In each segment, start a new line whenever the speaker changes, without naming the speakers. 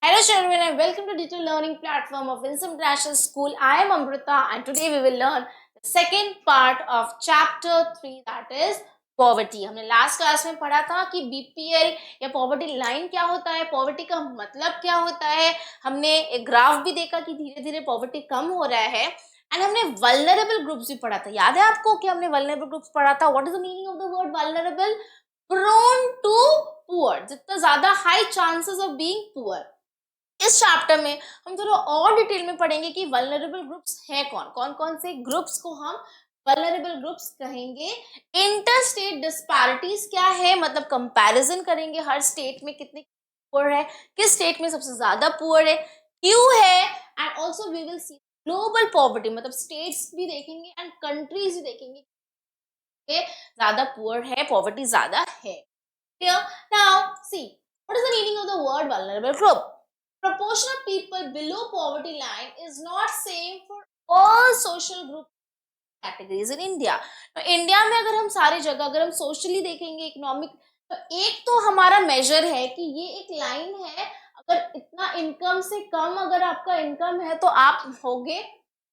Hello children and welcome to digital learning platform of Winsome International School. I am Amrita and today we will learn the second part of chapter 3 that is poverty. हमने last class में पढ़ा था कि BPL या poverty line क्या होता है, poverty का मतलब क्या होता है। हमने एक ग्राफ भी देखा कि धीरे धीरे पॉवर्टी कम हो रहा है एंड हमने वल्नरेबल ग्रुप्स भी पढ़ा था। याद है आपको कि हमने वल्नरेबल ग्रुप्स पढ़ा था। What is the meaning of the word vulnerable? Prone to poor, जितना ज्यादा high chances of being poor. इस चैप्टर में हम थोड़ा और डिटेल में पढ़ेंगे कि वल्नरेबल ग्रुप्स हैं कौन कौन कौन से ग्रुप्स को हम वल्नरेबल ग्रुप्स कहेंगे। इंटर स्टेट डिस्पैरिटीज क्या है, मतलब कंपैरिजन करेंगे हर स्टेट में कितने पुअर है, किस स्टेट में सबसे ज्यादा पुअर है, क्यों है, and also we will see global poverty, मतलब स्टेट्स भी देखेंगे एंड कंट्रीज भी देखेंगे ज्यादा पुअर है, पॉवर्टी ज्यादा है। Now see what is the meaning of the word vulnerable group? Proportion of people below poverty line is not same for all social group categories in India. तो India में अगर हम सारी जगह अगर हम सोशली देखेंगे, इकोनॉमिक, तो एक तो हमारा मेजर है कि ये एक लाइन है, अगर इतना इनकम से कम अगर आपका इनकम है तो आप होगे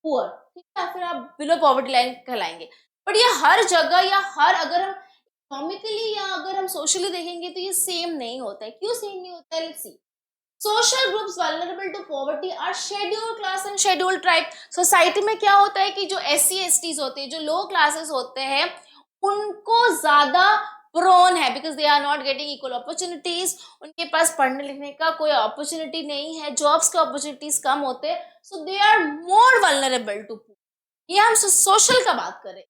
पुअर, ठीक है, फिर आप बिलो पॉवर्टी लाइन कहलाएंगे। बट ये हर जगह या हर अगर हम इकोनॉमिकली या अगर हम सोशली देखेंगे तो ये सेम नहीं होता है। क्यों सेम नहीं होता है? Let's see. Social groups vulnerable to poverty are scheduled class and scheduled tribe. Society में क्या होता है कि जो SC STs होते हैं, जो लो क्लासेस होते हैं, उनको ज्यादा प्रोन है because they are not getting equal opportunities. उनके पास पढ़ने लिखने का कोई अपॉर्चुनिटी नहीं है, जॉब्स के अपॉर्चुनिटीज कम होते हैं, so they are more vulnerable too. ये हम सोशल का बात करें।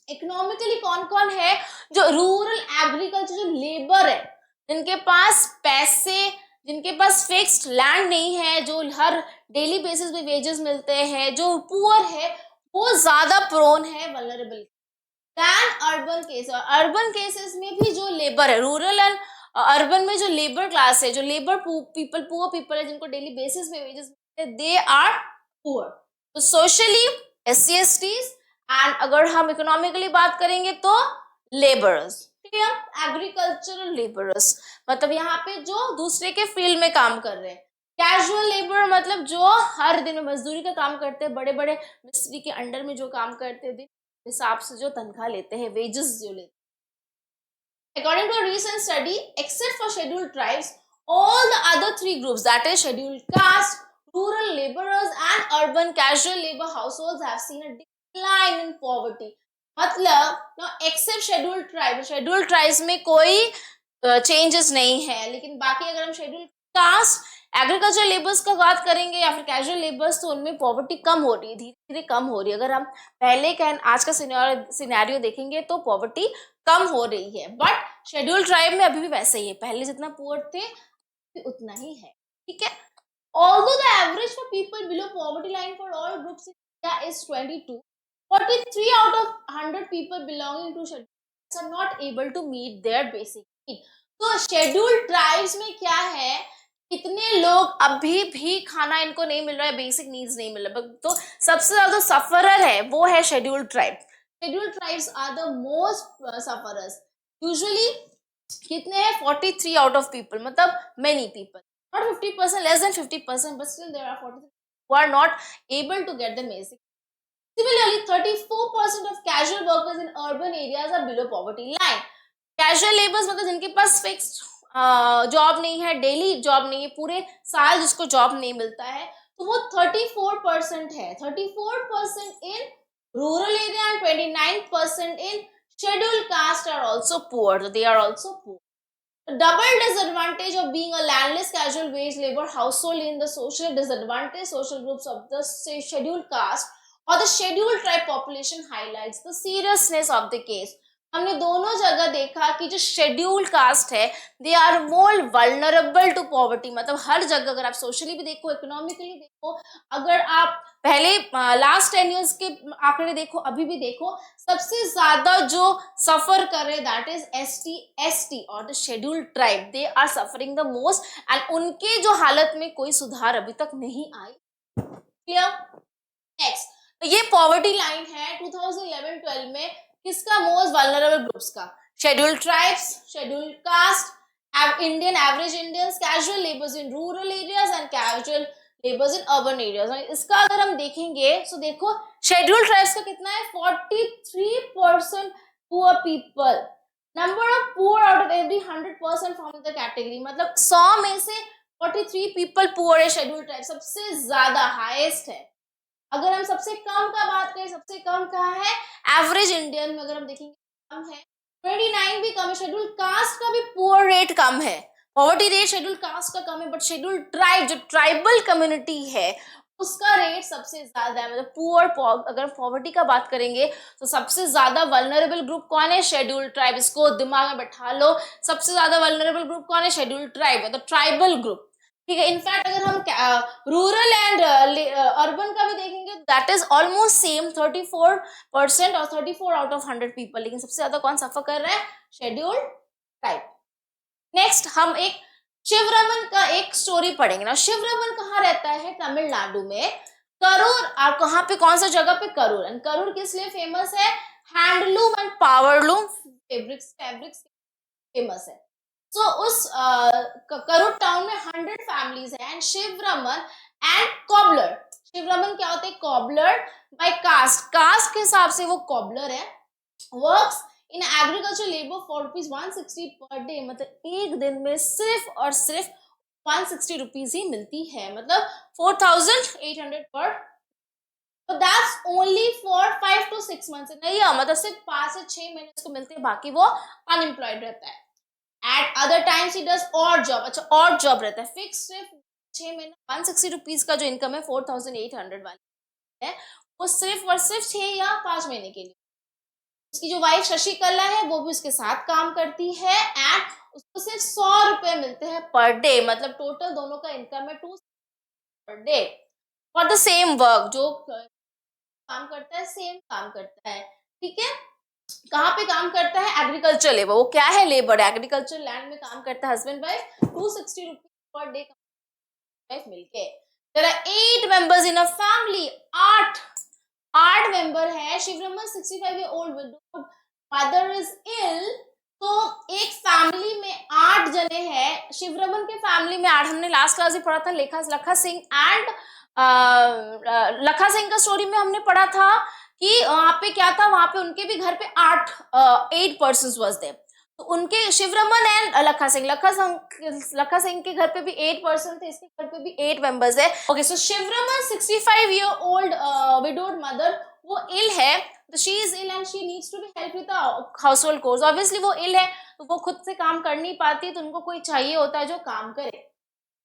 इकोनॉमिकली कौन कौन है? जो रूरल एग्रीकल्चर, जो लेबर है, जिनके पास पैसे, जिनके पास फिक्स्ड लैंड नहीं है, जो हर डेली बेसिस पे वेजेस मिलते हैं, जो पुअर है, वो ज्यादा प्रोन है vulnerable than urban case. Urban cases में भी जो लेबर है, रूरल एंड अर्बन में जो लेबर क्लास है, जो लेबर पीपल, पुअर पीपल है, जिनको डेली बेसिस पे वेजेस मिलते हैं, दे आर पुअर। तो सोशली SC STs एंड अगर हम इकोनॉमिकली बात करेंगे तो लेबरर्स, ठीक है, एग्रीकल्चरल लेबरर्स, मतलब यहाँ पे जो दूसरे के फील्ड में काम कर रहे हैं। कैजुअल लेबर मतलब जो हर दिन में मजदूरी का काम करते हैं, बड़े बड़े मिस्त्री के अंडर में जो काम करते हैं, दिन हिसाब से जो तनख्वाह लेते हैं, वेजेस जो लेते हैं। According to a recent study, except for scheduled tribes, all the other three groups, that is scheduled caste, rural laborers and urban casual labor households have seen a decline in poverty. मतलब ना accept scheduled tribes में कोई changes नहीं है, लेकिन बाकी अगर हम शेड्यूल्ड कास्ट, एग्रीकल्चर लेबर्स का बात करेंगे या फिर कैजुअल लेबर्स, तो उनमें पॉवर्टी कम हो रही है, धीरे धीरे कम हो रही है। अगर हम पहले का आज का सिनेरियो देखेंगे तो पॉवर्टी कम हो रही है, बट शेड्यूल्ड ट्राइब में अभी भी वैसे ही है, पहले जितना पुअर थे उतना ही है, ठीक है। Although the average for people below poverty line for all groups in India is 22, 43 out of 100 people belonging to scheduled are not able to meet their basic need. तो scheduled tribes में क्या है, कितने लोग अभी भी खाना इनको नहीं मिल रहा है, बेसिक नीड्स नहीं मिल रहा, तो सबसे ज्यादा सफरर है वो है scheduled tribe. Scheduled tribes are the most sufferers. Usually कितने हैं? 43 आउट ऑफ पीपल, मतलब many people, not 50%, less than 50%, but still there are 43 who are not able to get the basic. Similarly, 34% of casual workers in urban areas are below poverty line. Casual laborers मतलब जिनके पास fixed job नहीं है, daily job नहीं है, पूरे साल जिसको job नहीं मिलता है, तो वो 34% है। 34% in rural area and 29% in scheduled caste are also poor. So they are also poor. The double disadvantage of being a landless casual wage labor household in the social disadvantaged social groups of the scheduled caste or the scheduled tribe population highlights the seriousness of the case. हमने दोनों जगह देखा कि जो scheduled caste है, they are more vulnerable to poverty. मतलब हर जगह अगर आप सोशली भी देखो, इकोनॉमिकली देखो, अगर आप पहले लास्ट 10 years के आंकड़े देखो, अभी भी देखो, सबसे ज्यादा जो सफर कर रहे दैट इज ST ST और the scheduled tribe, they are suffering the most and उनके जो हालत में कोई सुधार अभी तक नहीं आई। क्लियर? नेक्स्ट, तो ये पॉवर्टी लाइन है 2011-12 में किसका? मोस्ट वल्नरेबल ग्रुप्स का। Scheduled tribes, scheduled caste Indian average Indians, casual laborers in rural areas and casual laborers in urban areas. इसका अगर हम देखेंगे तो देखो शेड्यूल ट्राइब्स का कितना है 43% poor people. Number of poor out of every 100% from the category, मतलब 100 में से 43 पीपल पुअर है शेड्यूल ट्राइब, सबसे ज्यादा हाईएस्ट है. अगर हम सबसे कम का बात करें, सबसे कम कहाँ है एवरेज इंडियन में, अगर हम देखेंगे कम है 29 भी कम है. शेड्यूल कास्ट का भी पुअर रेट कम है, पॉवर्टी रेट शेड्यूल कास्ट का कम है, बट शेड्यूल ट्राइब जो ट्राइबल कम्युनिटी है उसका रेट सबसे ज्यादा है. मतलब पुअर, अगर पॉवर्टी का बात करेंगे तो सबसे ज्यादा वल्नरेबल ग्रुप कौन है शेड्यूल ट्राइब. इसको दिमाग में बैठा लो, सबसे ज्यादा वल्नरेबल ग्रुप कौन है शेड्यूल ट्राइब, मतलब ट्राइबल ग्रुप. ठीक है. इनफैक्ट अगर हम रूरल एंड अर्बन का भी देखेंगे दैट इज ऑलमोस्ट सेम 34% और 34 आउट ऑफ 100 पीपल, लेकिन सबसे ज्यादा कौन सफर कर रहा है शेड्यूल ट्राइब. नेक्स्ट हम एक शिवरमन का एक स्टोरी पढ़ेंगे ना. शिवरमन कहाँ रहता है तमिलनाडु में, करूर. और कहाँ पे, कौन सा जगह पे, करूर. एंड करूर किस लिए फेमस है, handloom and powerloom fabrics famous है. So उस करूर टाउन में 100 फैमिलीज है. And Sivaraman and cobbler, Sivaraman क्या होते हैं कॉबलर बाय कास्ट के हिसाब से वो कॉबलर है. Works in agriculture labour for ₹160 per day, मतलब एक दिन में सिर्फ और सिर्फ 160 रुपीज ही मिलती है, मतलब 4800 पर. तो that's only for 5 to 6 months. नहीं है, मतलब सिर्फ 5 से 6 महीने उसको मिलते हैं, बाकी वो अनएम्प्लॉयड रहता है. Eight other times he does odd job. अच्छा, ऑड जॉब रहता है. फिक्स सिर्फ 6 महीने 160 रुपीज का जो इनकम है 4800 वाली है, वो सिर्फ और सिर्फ 6 या 5 महीने के लिए. उसकी जो वाइफ शशिकला है वो भी उसके साथ काम करती है एंड उसको सिर्फ 100 रुपए मिलते हैं पर डे, मतलब टोटल दोनों का इनकम है 2 per day for the same work. जो काम करता है सेम काम करता है. ठीक है. कहाँ पे काम करता है, एग्रीकल्चर लेबर. वो क्या है, लेबर, एग्रीकल्चर लैंड में काम करता है. Husband wife 260 rupees per day wife मिलके. There are 8 members in a family. 8 member है. Shivaraman 65 year old widow, mother is ill. तो एक फैमिली में 8 जने हैं. शिवरमन के फैमिली में 8, हमने लास्ट क्लास में पढ़ा था लखा सिंह एंड लखा सिंह का स्टोरी में हमने पढ़ा था कि वहां पे क्या था, वहां पे उनके भी घर पे 8 पर्सन वाज देयर. तो उनके शिवरमन एंड लखा सिंह के घर पे भी 8 पर्सन थे, इसके घर पे भी 8 मेंबर्स है. Okay, so Shivaraman 65 year old widowed mother, वो इल है. She is ill and she needs to be help with household chores. Obviously वो इल है तो वो खुद से काम कर नहीं पाती, तो उनको कोई चाहिए होता है जो काम करे.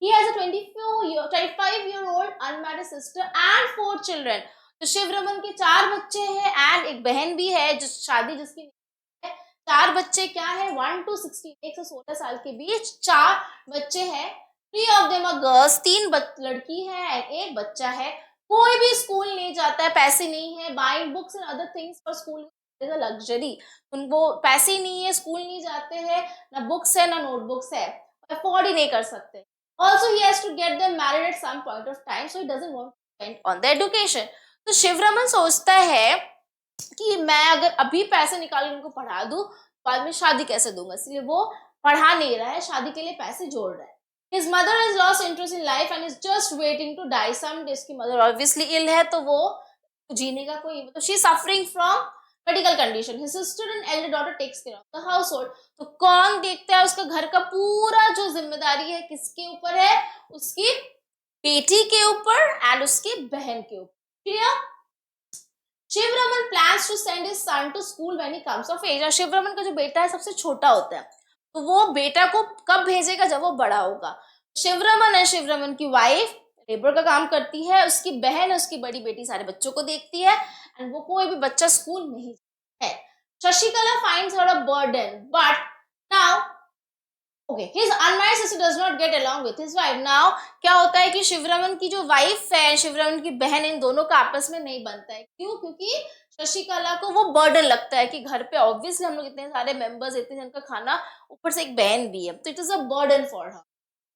He has a 25-year-old unmarried sister and 4 children. तो शिवरमन के 4 बच्चे हैं एंड एक बहन भी है जो शादी जिसकी है. 4 बच्चे क्या है 1 to 16, 1 से 16 साल के बीच 4 बच्चे हैं. 3 of them are girls, 3 लड़की है एंड 1 बच्चा है. कोई भी स्कूल नहीं जाता है, पैसे नहीं है. Buying books and other things for school is a luxury. उनको पैसे नहीं है, स्कूल नहीं जाते हैं, ना बुक्स है ना नोटबुक्स है, अफोर्ड ही नहीं कर सकते. Also, he has to get them married at some point of time, so he doesn't want to spend on their education. तो शिवरमन सोचता है कि मैं अगर अभी पैसे निकाल के उनको पढ़ा दूं, बाद में शादी कैसे दूंगा, इसलिए वो पढ़ा नहीं रहा है, शादी के लिए पैसे जोड़ रहा है. His mother has lost interest in life and is just waiting to die someday. इसकी मदर obviously ill है, तो वो जीने का कोई, तो she is suffering from medical condition. His sister and elder daughter takes care of the household. तो कौन देखता है उसका घर का पूरा जो जिम्मेदारी है किसके ऊपर है, उसकी बेटी के ऊपर एंड उसकी बहन के ऊपर. Clear. Sivaraman plans to send his son to school when he comes of age. और शिवरमन का जो बेटा है सबसे छोटा होता है, तो वो बेटा को कब भेजेगा, जब वो बड़ा होगा. शिवरमन है, शिवरमन की वाइफ लेबर का काम करती है, उसकी बहन है, उसकी बड़ी बेटी सारे बच्चों को देखती है एंड वो कोई भी बच्चा स्कूल नहीं है. Sasikala finds her a burden, but now okay, his unmarried sister does not get along with his wife. Now क्या होता है कि शिवरमन की जो वाइफ है, शिवरमन की बहन, इन दोनों का आपस में नहीं बनता है. क्यों? क्योंकि शशिकला को वो बर्डन लगता है कि घर पे ऑब्वियसली हम लोग इतने सारे मेंबर्स, इतने जन का खाना, ऊपर से एक बहन भी है, तो it is a burden for her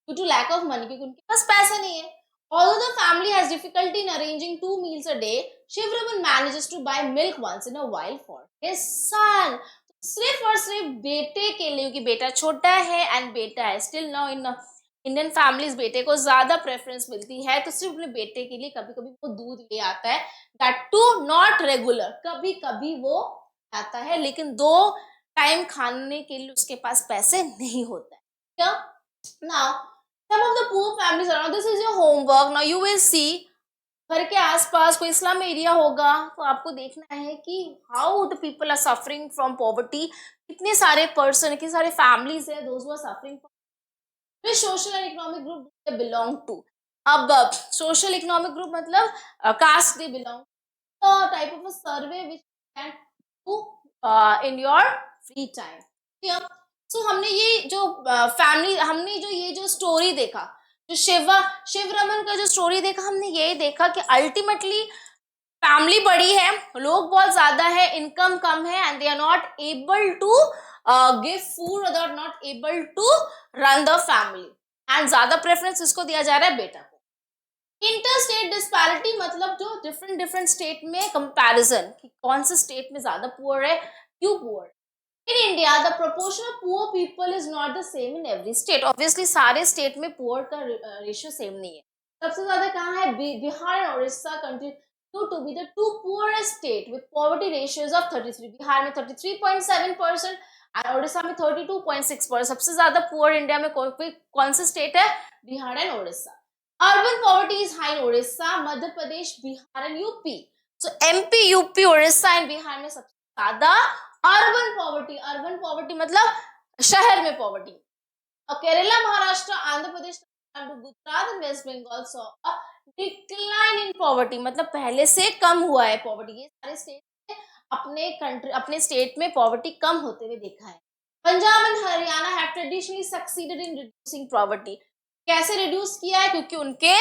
due to lack of money, क्योंकि उनके पास पैसा नहीं है. Although the family has difficulty in arranging 2 meals a day, Shivraman manages to buy milk once in a while for his son. सिर्फ और सिर्फ बेटे के लिए, क्योंकि बेटा छोटा है एंड बेटा है still now in Indian families बेटे को ज्यादा प्रेफरेंस मिलती है, तो सिर्फ अपने बेटे के लिए कभी कभी वो दूध ले आता है, दैट टू नॉट रेगुलर, कभी कभी वो आता है, लेकिन 2 टाइम खाने के लिए उसके पास पैसे नहीं होता है। क्या now some of the poor families around, this is your homework, now you will see घर के आसपास कोई स्लम एरिया होगा तो आपको देखना है कि how the people are suffering from poverty, कितने सारे पर्सन, कितने सारे फैमिलीज है those who are suffering, which social and economic group do they belong to। अब सोशल इकोनॉमिक ग्रुप मतलब caste they belong, the type of a survey which you can do in your free time। ठीक है, सो हमने ये जो family हमने जो ये जो स्टोरी देखा, जो शिव रमन का जो स्टोरी देखा, हमने ये देखा कि अल्टीमेटली फैमिली बड़ी है, लोग बहुत ज्यादा है, इनकम कम है and they are not able to give food, they are not able to run the family, and ज्यादा प्रेफरेंस इसको दिया जा रहा है बेटा को। इंटर स्टेट डिस्पैरिटी मतलब जो डिफरेंट डिफरेंट स्टेट में कंपैरिजन कि कौन से स्टेट में ज्यादा पुअर है, क्यों poor. In India the proportion of poor people is not the same in every state, obviously सारे स्टेट में पुअर का रेशियो सेम नहीं है। सबसे ज्यादा कहाँ है, Bihar and Orissa continue to be the two poorest state with poverty ratios of 33, Bihar में 33.7% और उड़ीसा में 32.6%। सबसे ज्यादा पुअर इंडिया में कौन सा स्टेट है, Bihar and Orissa. Urban poverty is high in Orissa, Madhya Pradesh, Bihar and UP. So MP, UP, Orissa and Bihar में सबसे ज्यादा अर्बन पॉवर्टी मतलब शहर में पॉवर्टी। और Kerala, Maharashtra, Andhra Pradesh, Gujarat and West Bengal saw a decline in poverty, मतलब पहले से कम हुआ है पॉवर्टी। ये सारे स्टेट अपने स्टेट में पॉवर्टी कम होते हुए देखा है। Punjab and Haryana have traditionally succeeded in reducing poverty. कैसे रिड्यूस किया है, क्योंकि उनके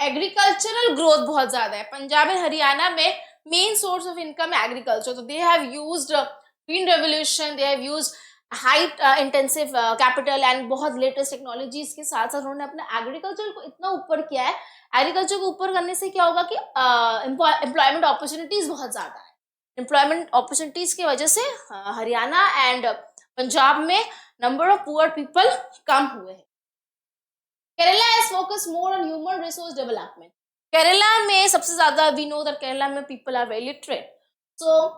एग्रीकल्चरल ग्रोथ बहुत ज्यादा है। पंजाब एंड हरियाणा में मेन सोर्स ऑफ इनकम है एग्रीकल्चर, तो they have used green revolution, they have used high intensive capital and बहुत लेटेस्ट टेक्नोलॉजीज के साथ साथ उन्होंने अपने एग्रीकल्चर को इतना ऊपर किया है। एग्रीकल्चर को ऊपर करने से क्या होगा कि एम्प्लॉयमेंट अपॉर्चुनिटीज बहुत ज्यादा है। एम्प्लॉयमेंट अपॉर्चुनिटीज की वजह से हरियाणा एंड पंजाब में number of poor people come हुए हैं। Kerala is focused more on human resource development। Kerala में सबसे ज्यादा वी नो दैट केरला में पीपल आर वेरी लिटरेट। सो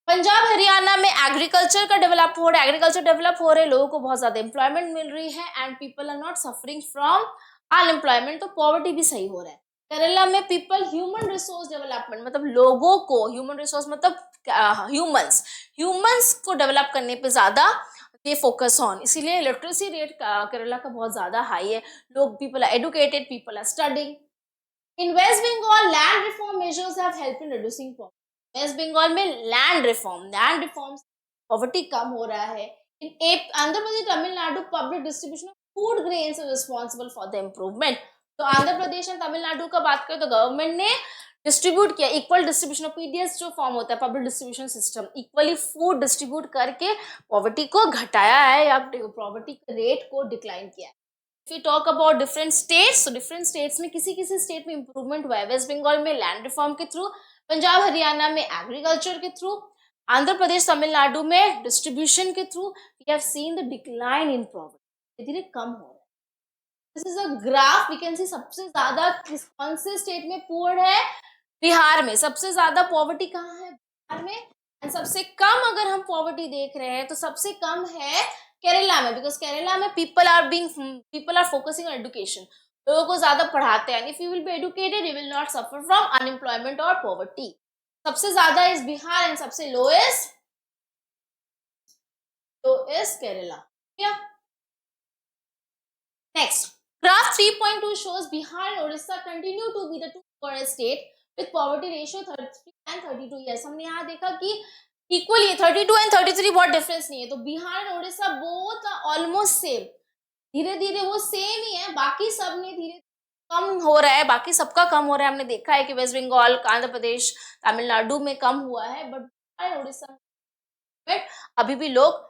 पंजाब हरियाणा में एग्रीकल्चर का डेवलप हो रहा है, एग्रीकल्चर डेवलप हो रहे, लोगों को बहुत ज्यादा एम्प्लॉयमेंट मिल रही है and people are not suffering from unemployment, तो पॉवर्टी भी सही हो रहा है। केरला में पीपल ह्यूमन रिसोर्स डेवलपमेंट मतलब लोगों को, ह्यूमन रिसोर्स मतलब ह्यूमंस को डेवलप करने पे ज्यादा दे फोकस ऑन, इसीलिए लिटरेसी रेट केरला का बहुत ज्यादा हाई है। लोग, people are educated, people are studying. In West Bengal land reform measures have help in reducing poverty. West Bengal में लैंड रिफॉर्म पॉवर्टी कम हो रहा है। In Andhra Pradesh, Tamil Nadu public distribution of food grains is responsible for the improvement. तो आंध्र प्रदेश और तमिलनाडु का बात करें तो गवर्नमेंट ने डिस्ट्रीब्यूट किया, इक्वल डिस्ट्रीब्यूशन ऑफ पीडीएस जो फॉर्म होता है public distribution system, equally food distribute करके पॉवर्टी को घटाया है या पॉवर्टी के रेट को डिक्लाइन किया है। If you talk about different states, तो डिफरेंट स्टेट्स में किसी किसी स्टेट में इंप्रूवमेंट हुआ है। वेस्ट बंगाल में लैंड रिफॉर्म के थ्रू, पंजाब हरियाणा में एग्रीकल्चर के थ्रू, आंध्र प्रदेश तमिलनाडु में डिस्ट्रीब्यूशन के through we have seen the decline in poverty, धीरे धीरे कम हो रहा है। This is a graph, we can see सबसे ज्यादा कौन से स्टेट में पुअर है, बिहार में। सबसे ज्यादा पॉवर्टी कहाँ है, बिहार में। एंड सबसे कम अगर हम पॉवर्टी देख रहे हैं तो सबसे कम है केरला में, बिकॉज केरला में people are focusing on education, लोगों को ज्यादा पढ़ाते हैं। If you will be educated you will not suffer from unemployment और पॉवर्टी। सबसे ज्यादा इज बिहार एंड सबसे low is Kerala. Next graph 3.2 shows Bihar and Orissa continue to be the two poorest state with poverty ratio 33 and 32 years। हमने यहाँ देखा कि equally 32 and 33 बहुत difference नहीं है, तो Bihar and Orissa both almost same, धीरे धीरे वो सेम ही है, बाकी सब ने धीरे कम हो रहा है, बाकी सबका कम हो रहा है। हमने देखा है कि वेस्ट बंगाल, आंध्र प्रदेश, तमिलनाडु में कम हुआ है, बट बिहार एंड उड़ीसा में अभी भी लोग।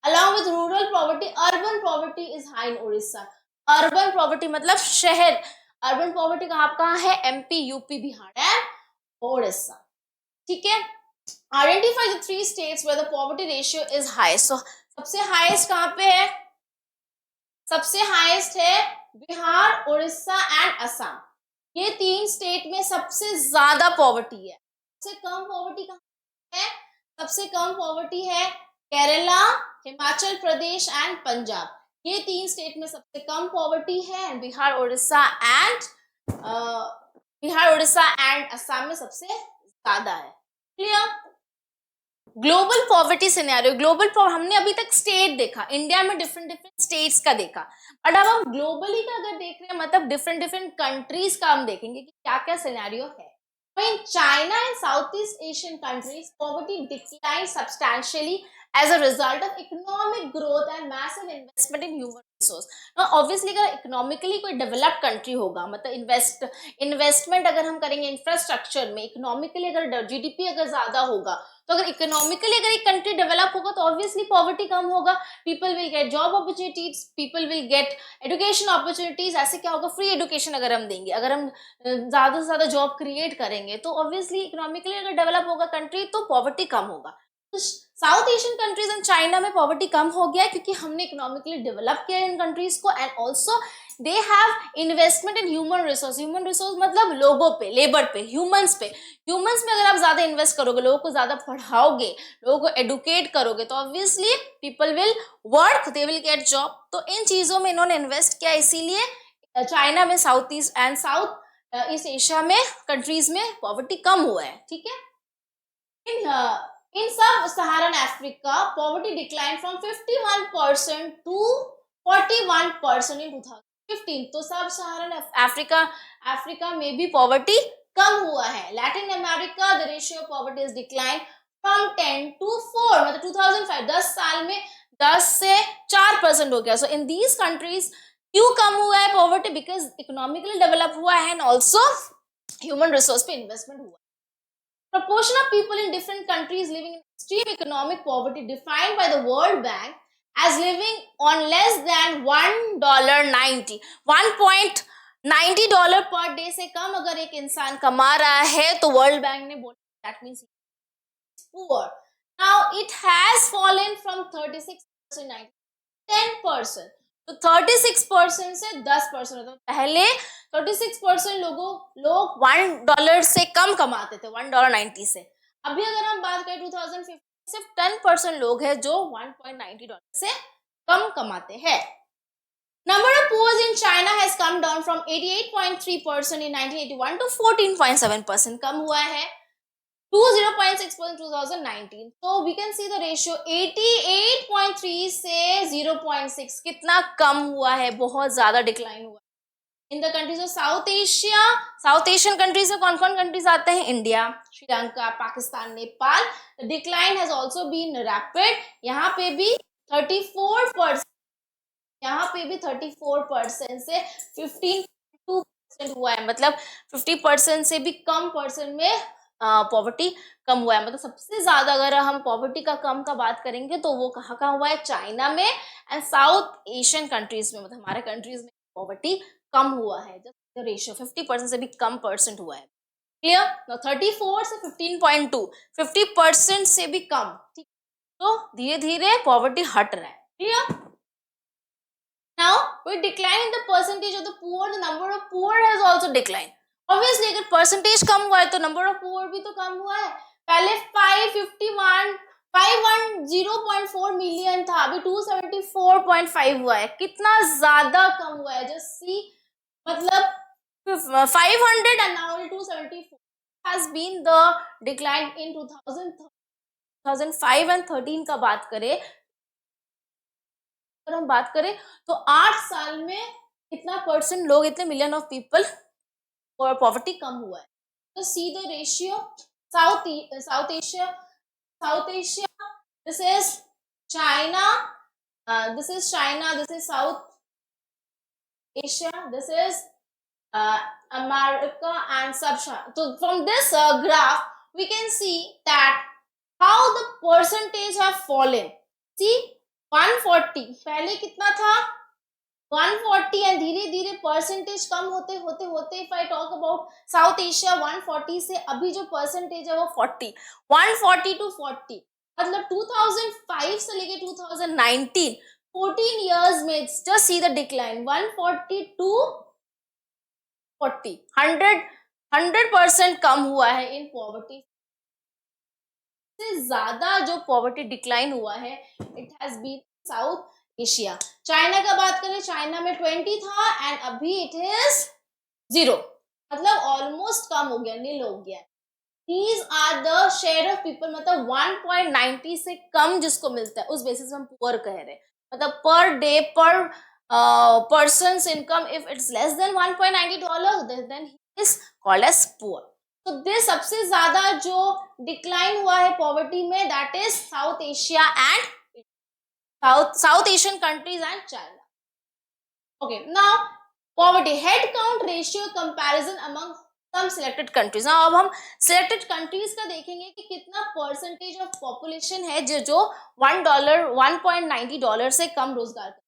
Along with rural poverty, urban poverty is high in Orissa। Urban poverty मतलब शहर, urban poverty कहाँ है, MP, UP, Bihar and Orissa. ठीक है, Identify the three states where the poverty ratio is highest. So सबसे highest कहाँ पे है? सबसे हाईएस्ट है बिहार, उड़ीसा एंड असम। ये तीन स्टेट में सबसे ज्यादा पॉवर्टी है। सबसे कम पॉवर्टी कहाँ है? सबसे कम पॉवर्टी है केरला, हिमाचल प्रदेश एंड पंजाब। ये तीन स्टेट में सबसे कम पॉवर्टी है। बिहार, उड़ीसा एंड असम में सबसे ज्यादा है। क्लियर? ग्लोबल पॉवर्टी सिनेरियो, हमने अभी तक स्टेट देखा, इंडिया में डिफरेंट स्टेट्स का देखा, बट अब हम ग्लोबली का अगर देख रहे हैं, मतलब डिफरेंट कंट्रीज का हम देखेंगे कि क्या क्या सिनेरियो है। In China and Southeast Asian countries, poverty declined substantially as a result of economic growth and massive investment in human resource. Now, obviously, अगर इकोनॉमिकली कोई डेवलप्ड कंट्री होगा, मतलब इन्वेस्टमेंट अगर हम करेंगे इंफ्रास्ट्रक्चर में, इकोनॉमिकली अगर जीडीपी अगर ज्यादा होगा, तो अगर इकोनॉमिकली अगर एक कंट्री डेवलप होगा तो ऑब्वियसली पॉवर्टी कम होगा, people will get job opportunities, people will get education opportunities. ऐसे क्या होगा? फ्री एजुकेशन अगर हम देंगे, अगर हम ज्यादा से ज्यादा जॉब क्रिएट करेंगे, तो ऑब्वियसली इकोनॉमिकली अगर डेवलप होगा कंट्री तो पॉवर्टी कम होगा। तो south Asian countries and China में पॉवर्टी कम हो गया क्योंकि हमने इकोनॉमिकली डेवलप किया इन कंट्रीज को, and also they have investment in human resource मतलब लोगों पे, लेबर पे, ह्यूमंस में अगर आप ज्यादा इन्वेस्ट करोगे, लोगों को ज्यादा पढ़ाओगे, लोगों को एडुकेट करोगे, तो obviously people will work, they will get job. तो इन चीजों में इन्होंने इन्वेस्ट किया, इसीलिए चाइना में, साउथ ईस्ट एशिया में कंट्रीज में पॉवर्टी कम हुआ है। ठीक है? In sub-Saharan Africa, poverty declined from 51% to 41% in 2015. तो सब-Saharan अफ्रीका में भी पॉवर्टी कम हुआ है। Latin America, the ratio of poverty has declined from 10 to 4, मतलब 2005, 10 साल में 10 से 4% हो गया। So in these countries क्यों कम हुआ है पॉवर्टी? बिकॉज इकोनॉमिकली डेवलप हुआ है एंड ऑल्सो ह्यूमन रिसोर्स पे इन्वेस्टमेंट हुआ। Proportion of people in different countries living in extreme economic poverty defined by the World Bank as living on less than $1.90 $1.90 per day से कम अगर एक इंसान कमा रहा है तो वर्ल्ड बैंक ने बोला that means poor. Now it has fallen from 36% to 10%. तो 36% से 10%, मतलब पहले 36% लोग $1 से कम कमाते थे, $1.90 से। अभी अगर हम बात करें 2015, सिर्फ 10% लोग हैं जो $1.90 से कम कमाते हैं। Number of poor in China has come down from 88.3% in 1981 to 14.7%, कम हुआ है 0.6% 2019. So we can see the ratio 88.3 से 0.6 कितना कम हुआ है, बहुत ज्यादा डिक्लाइन हुआ। In the countries of South Asian countries में कौन कौन कंट्रीज आते हैं? India, Sri Lanka, Pakistan, Nepal. Decline has also been rapid. यहाँ पे भी 34%, यहाँ पे भी 34% से 15.2% हुआ है, मतलब 50% से भी कम परसेंट में पॉवर्टी कम हुआ है। मतलब सबसे ज्यादा अगर हम पॉवर्टी का कम का बात करेंगे तो वो कहाँ का हुआ है? चाइना में एंड साउथ एशियन कंट्रीज में, मतलब हमारे कंट्रीज में पॉवर्टी कम हुआ है। जस्ट रेशियो 50% से भी कम परसेंट हुआ है। क्लियर? 34 से 15.2, 50% से भी कम। ठीक, तो धीरे धीरे पॉवर्टी हट रहा है। Clear? Now, with decline in the percentage of the poor, the number of poor has also declined. Obviously, अगर परसेंटेज कम हुआ है तो नंबर ऑफ पुअर भी तो कम हुआ है। पहले 510.4 मिलियन था, अभी 274.5 हुआ है। कितना ज्यादा कम हुआ है? जस्ट सी, मतलब 500 and now 274 has been the decline in 2005 and 13 का बात करें, अगर हम बात करें तो 8 साल में इतना परसेंट लोग, इतने मिलियन ऑफ पीपल और पॉवर्टी कम हुआ है। तो see the ratio, South Asia, this is China, this is South Asia, this is America and सब। तो from this graph we can see that how the percentage have fallen. See 140, पहले कितना था? 140 एंड धीरे धीरे परसेंटेज कम होते होते होते if I talk about south Asia 140 से अभी जो परसेंटेज है वो 40, 140 टू 40, मतलब 2005 से लेके 2019 14 years में just see the decline 140 to 40 100% कम हुआ है इन पॉवर्टी से ज्यादा जो पॉवर्टी डिक्लाइन हुआ है it has been South Asia. China का बात करें, चाइना में 20 था एंड अभी इट इज 0, मतलब ऑलमोस्ट कम हो गया, नील हो गया। These are the share of people, मतलब 1.90 से कम जिसको मिलता है उस बेसिस में हम पुअर कह रहे हैं, मतलब per day per persons income if it's less than $1.90 then he is called as poor। तो दिस सबसे ज्यादा जो डिक्लाइन हुआ है पॉवर्टी में that is South Asia and South Asian countries and China. Okay, now poverty head count ratio comparison among some selected countries. Now अब हम selected countries का देखेंगे कि कितना परसेंटेज ऑफ पॉपुलेशन है जो $1.90 से कम रोजगार कर।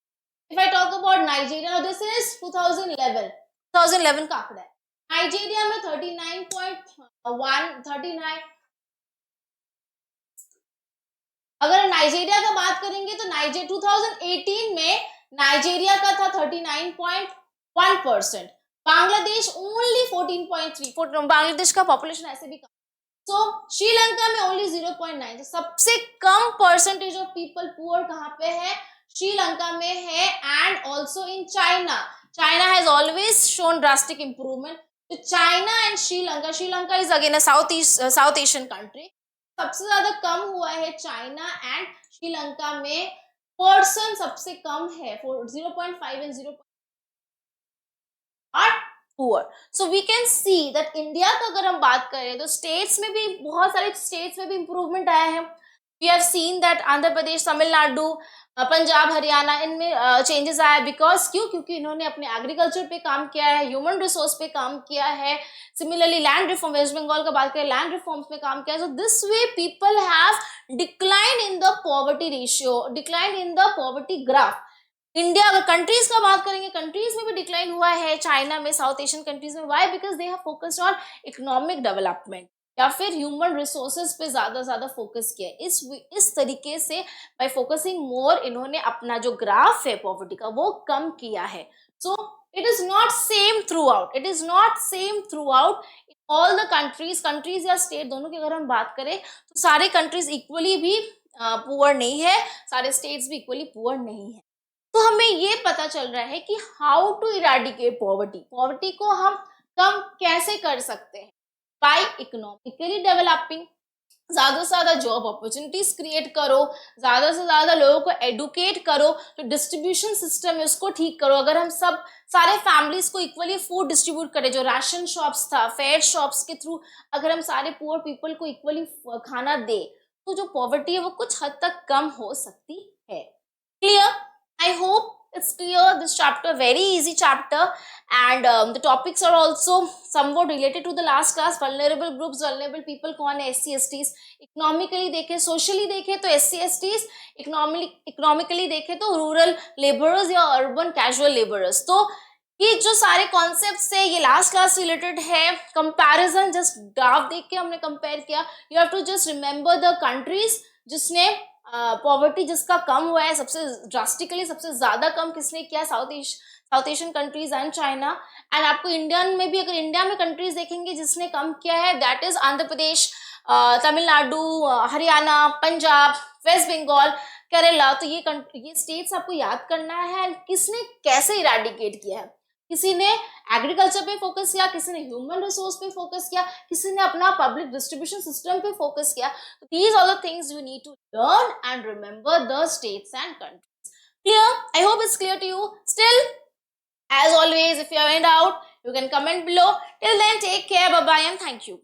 If I talk about Nigeria, this is 2011 का आंकड़ा है। नाइजीरिया में 39.1 अगर नाइजीरिया का बात करेंगे तो 2018 में नाइजीरिया का था 39.1%, बांग्लादेश ओनली 14.3, बांग्लादेश का पॉपुलेशन ऐसे भी कम। सो श्रीलंका में ओनली 0.9, तो सबसे कम परसेंटेज ऑफ पीपल पुअर कहाँ पे है, श्रीलंका में है। And also in China has always shown drastic improvement. तो China and Sri Lanka is again South Asian country, सबसे ज्यादा कम हुआ है चाइना एंड श्रीलंका में पर्सन सबसे कम है 0.5 and 0 are poor। So we can see that India का अगर हम बात करें तो स्टेट्स में भी बहुत सारे स्टेट्स में भी इंप्रूवमेंट आया है। We have seen that Andhra Pradesh, Tamil Nadu, Punjab, Haryana, इनमें चेंजेस आया। बिकॉज क्योंकि इन्होंने अपने एग्रीकल्चर पे काम किया है, ह्यूमन रिसोर्स पे काम किया है। Similarly land reform, West Bengal का बात करें लैंड रिफॉर्म्स पे काम किया है। So this way people have decline in the poverty ratio, decline in the poverty graph. India अगर कंट्रीज का बात करेंगे, कंट्रीज में भी डिक्लाइन हुआ है चाइना में, साउथ एशियन कंट्रीज में। Why? Because they have focused on economic development या फिर ह्यूमन रिसोर्सेज पे ज्यादा फोकस किया है। इस तरीके से बाय फोकसिंग मोर इन्होंने अपना जो ग्राफ है पॉवर्टी का वो कम किया है। So it is not same through out, it is not same through out in all the countries या स्टेट दोनों की अगर हम बात करें तो सारे कंट्रीज इक्वली भी पुअर नहीं है, सारे स्टेट्स भी इक्वली पुअर नहीं है। तो हमें ये पता चल रहा है कि हाउ टू इराडिकेट पॉवर्टी को हम कम कैसे कर सकते हैं, बाय इकोनॉमिकली डेवलपिंग, ज्यादा से ज्यादा जॉब अपॉर्चुनिटीज क्रिएट करो, ज्यादा से ज्यादा लोगों को एडुकेट करो, जो डिस्ट्रीब्यूशन सिस्टम है उसको ठीक करो। अगर हम सब सारे फैमिलीज को इक्वली फूड डिस्ट्रीब्यूट करें, जो राशन शॉप्स था, फेयर शॉप्स के थ्रू अगर हम सारे पुअर पीपल को इक्वली खाना दे तो जो पॉवर्टी है वो कुछ हद तक कम हो सकती है। Clear? I hope it's clear. This chapter very easy chapter and the topics are also somewhat related to the last class। vulnerable groups, vulnerable people कौन है? SC/STs। इकोनॉमिकली देखें, सोशली देखें तो SC/STs, इकोनॉमिकली देखें तो रूरल लेबरर्स या urban casual labourers. तो ये जो सारे कॉन्सेप्ट्स है ये लास्ट क्लास रिलेटेड है। कंपैरिजन जस्ट ग्राफ देख के हमने कंपेयर किया। You have to just remember the countries जिसने पॉवर्टी जिसका कम हुआ है सबसे ड्रास्टिकली, सबसे ज्यादा कम किसने किया? South Asian countries and China. And आपको इंडियन में भी अगर इंडिया में कंट्रीज देखेंगे जिसने कम किया है दैट इज आंध्र प्रदेश, तमिलनाडु, हरियाणा, पंजाब, वेस्ट बंगाल, केरला। तो ये स्टेट्स आपको याद करना है। किसने कैसे इराडिकेट किया है? किसी ने एग्रीकल्चर पे फोकस किया, किसी ने ह्यूमन रिसोर्स पे फोकस किया, किसी ने अपना पब्लिक डिस्ट्रीब्यूशन सिस्टम पे फोकस किया। These are the things you need to learn and remember the states and countries. Clear? I hope it's clear to you. Still, as always, if you have any doubt, you can comment below. Till then, take care, bye bye, and thank you.